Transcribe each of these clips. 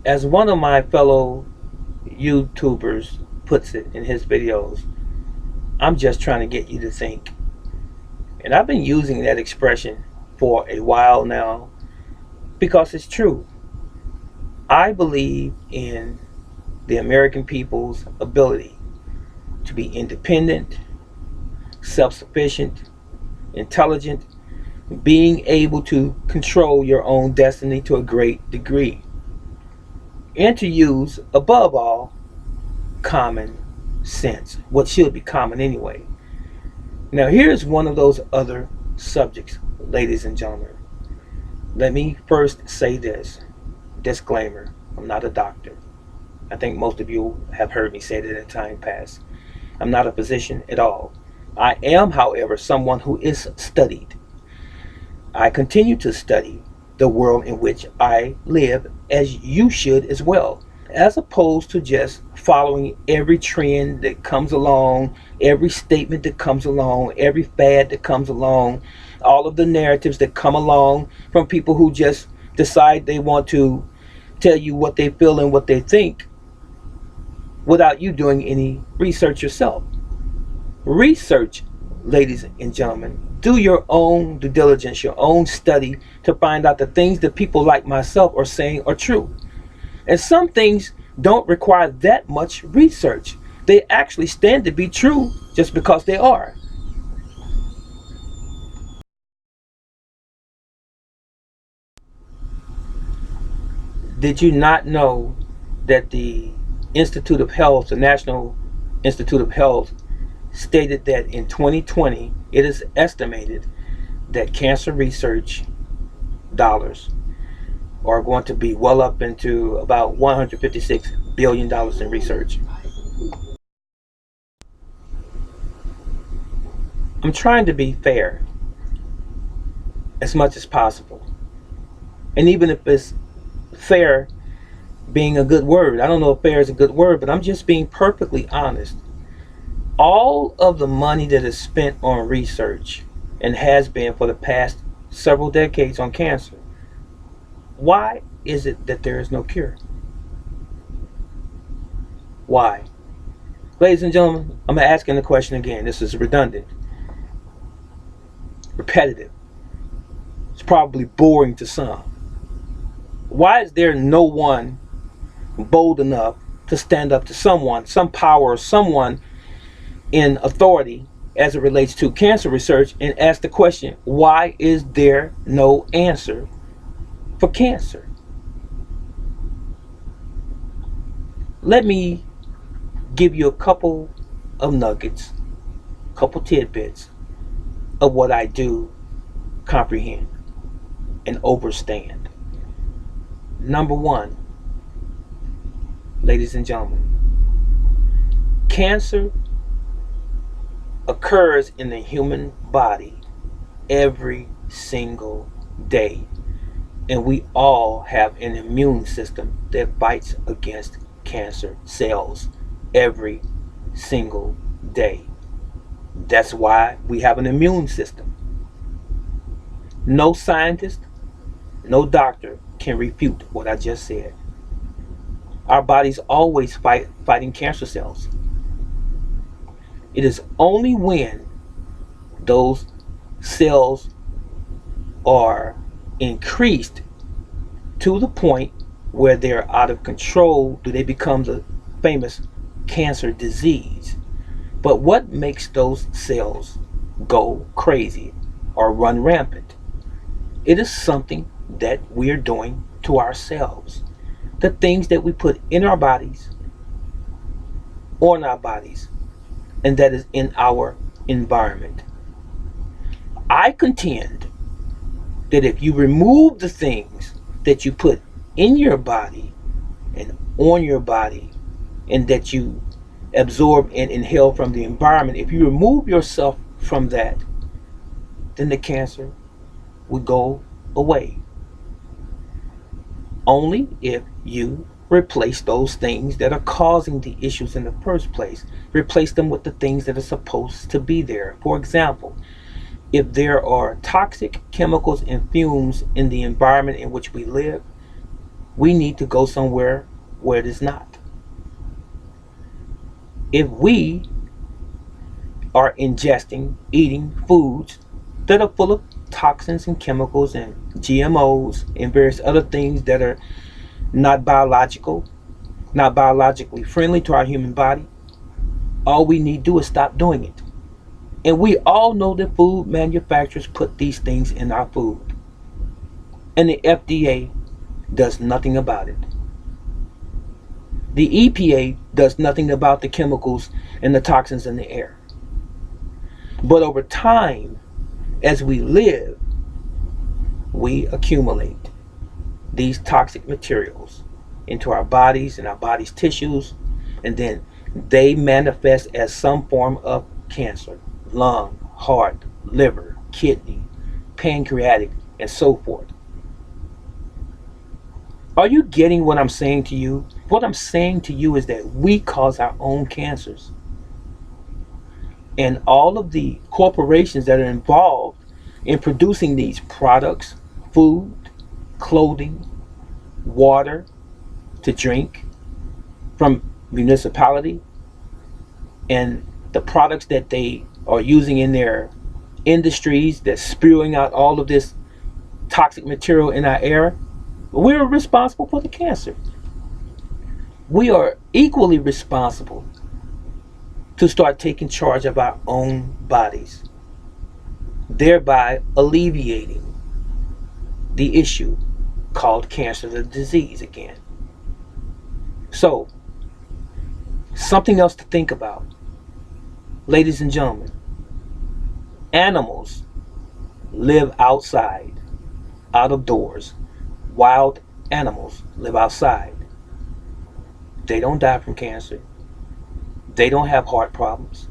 As one of my fellow YouTubers puts it in his videos, I'm just trying to get you to think. And I've been using that expression for a while now because it's true. I believe in the American people's ability to be independent, self sufficient, intelligent, being able to control your own destiny to a great degree, and to use, above all, common sense, what should be common anyway. Now, here's one of those other subjects, ladies and gentlemen. Let me first say this disclaimer: I'm not a doctor. I think most of you have heard me say that in time past. I'm not a physician at all. I am, however, someone who is studied. I continue to study the world in which I live, as you should as well, as opposed to just following every trend that comes along, every statement that comes along, every fad that comes along, all of the narratives that come along from people who just decide they want to tell you what they feel and what they think without you doing any research yourself. Research, ladies and gentlemen. Do your own due diligence, your own study to find out the things that people like myself are saying are true. And some things don't require that much research. They actually stand to be true just because they are. Did you not know that the Institute of Health, the National Institute of Health, stated that in 2020 it is estimated that cancer research dollars are going to be well up into about $156 billion in research. I'm trying to be fair as much as possible. And even if it's fair being a good word, I don't know if fair is a good word, but I'm just being perfectly honest. All of the money that is spent on research and has been for the past several decades on cancer, why is it that there is no cure? Why? Ladies and gentlemen, I'm asking the question again. This is redundant, repetitive. It's probably boring to some. Why is there no one bold enough to stand up to someone, some power, or someone in authority as it relates to cancer research and ask the question, why is there no answer for cancer? Let me give you a couple of nuggets, a couple tidbits of what I do comprehend and understand. Number one, ladies and gentlemen, cancer occurs in the human body every single day. And we all have an immune system that fights against cancer cells every single day. That's why we have an immune system. No scientist, no doctor can refute what I just said. Our bodies always fighting cancer cells. It is only when those cells are increased to the point where they're out of control do they become the famous cancer disease. But what makes those cells go crazy or run rampant? It is something that we're doing to ourselves. The things that we put in our bodies, on our bodies, and that is in our environment. I contend that if you remove the things that you put in your body and on your body and that you absorb and inhale from the environment, if you remove yourself from that, then the cancer would go away. Only if you replace those things that are causing the issues in the first place. Replace them with the things that are supposed to be there. For example, if there are toxic chemicals and fumes in the environment in which we live, We need to go somewhere where it is not. If we are ingesting, eating foods that are full of toxins and chemicals and GMOs and various other things that are not biological, not biologically friendly to our human body, all we need to do is stop doing it. And we all know that food manufacturers put these things in our food. And the FDA does nothing about it. The EPA does nothing about the chemicals and the toxins in the air. But over time, as we live, we accumulate these toxic materials into our bodies and our body's tissues, and then they manifest as some form of cancer: lung, heart, liver, kidney, pancreatic, and so forth. Are you getting what I'm saying to you? What I'm saying to you is that we cause our own cancers. And all of the corporations that are involved in producing these products, food, clothing, water to drink from municipality, and the products that they are using in their industries that's spewing out all of this toxic material in our air, we're responsible for the cancer. We are equally responsible to start taking charge of our own bodies, thereby alleviating the issue called cancer, the disease again. So, something else to think about, ladies and gentlemen. Animals live outside, out of doors. Wild animals live outside. They don't die from cancer. They don't have heart problems.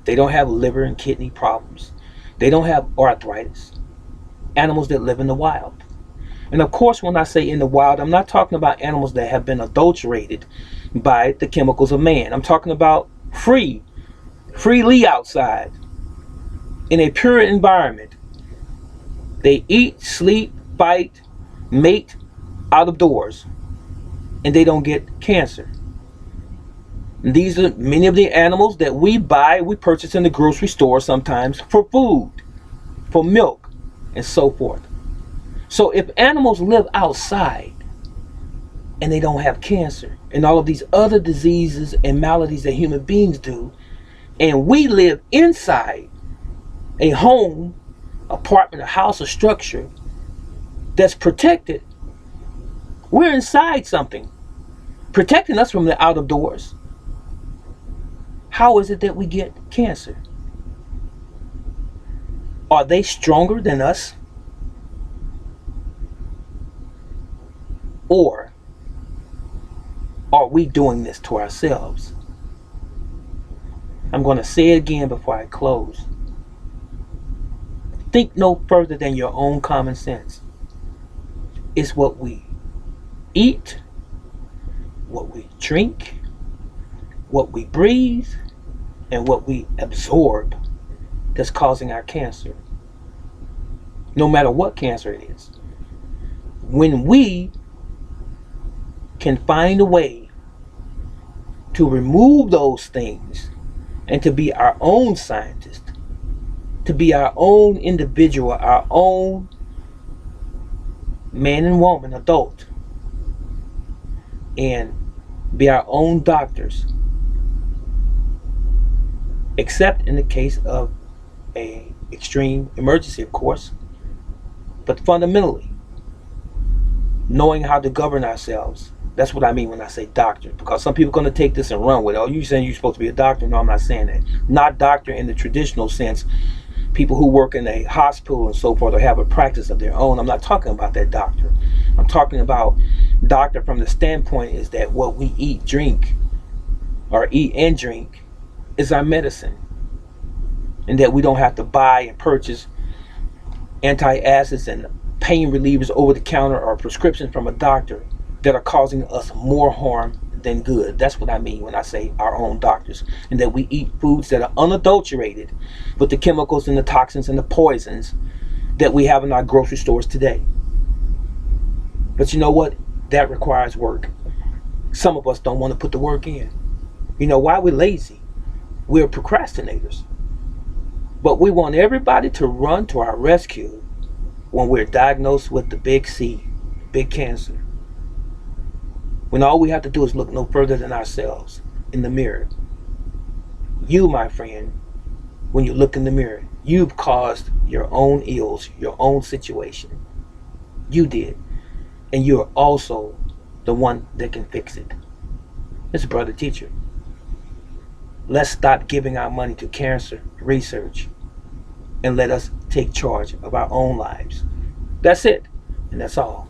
They don't have liver and kidney problems. They don't have arthritis. Animals that live in the wild. And of course, when I say in the wild, I'm not talking about animals that have been adulterated by the chemicals of man. I'm talking about freely outside, in a pure environment. They eat, sleep, fight, mate out of doors, and they don't get cancer. And these are many of the animals that we purchase in the grocery store sometimes for food, for milk, and so forth. So if animals live outside and they don't have cancer and all of these other diseases and maladies that human beings do, and we live inside a home, apartment, a house, a structure that's protected, we're inside something protecting us from the out of doors. How is it that we get cancer? Are they stronger than us? Or are we doing this to ourselves? I'm going to say it again before I close. Think no further than your own common sense. It's what we eat, what we drink, what we breathe, and what we absorb that's causing our cancer. No matter what cancer it is. When we can find a way to remove those things and to be our own scientist, to be our own individual, our own man and woman, adult, and be our own doctors, except in the case of a extreme emergency, of course, but fundamentally knowing how to govern ourselves. That's what I mean when I say doctor, because some people are going to take this and run with it. Oh, you saying you're supposed to be a doctor? No, I'm not saying that. Not doctor in the traditional sense. People who work in a hospital and so forth or have a practice of their own. I'm not talking about that doctor. I'm talking about doctor from the standpoint is that what we eat, drink, or eat and drink is our medicine. And that we don't have to buy and purchase antacids and pain relievers over the counter or prescriptions from a doctor that are causing us more harm than good. That's what I mean when I say our own doctors. And that we eat foods that are unadulterated with the chemicals and the toxins and the poisons that we have in our grocery stores today. But you know what? That requires work. Some of us don't want to put the work in. You know why? We're lazy. We're procrastinators. But we want everybody to run to our rescue when we're diagnosed with the big C, big cancer. When all we have to do is look no further than ourselves in the mirror. You, my friend, when you look in the mirror, you've caused your own ills, your own situation. You did. And you're also the one that can fix it. It's Brother Teacher. Let's stop giving our money to cancer research and let us take charge of our own lives. That's it. And that's all.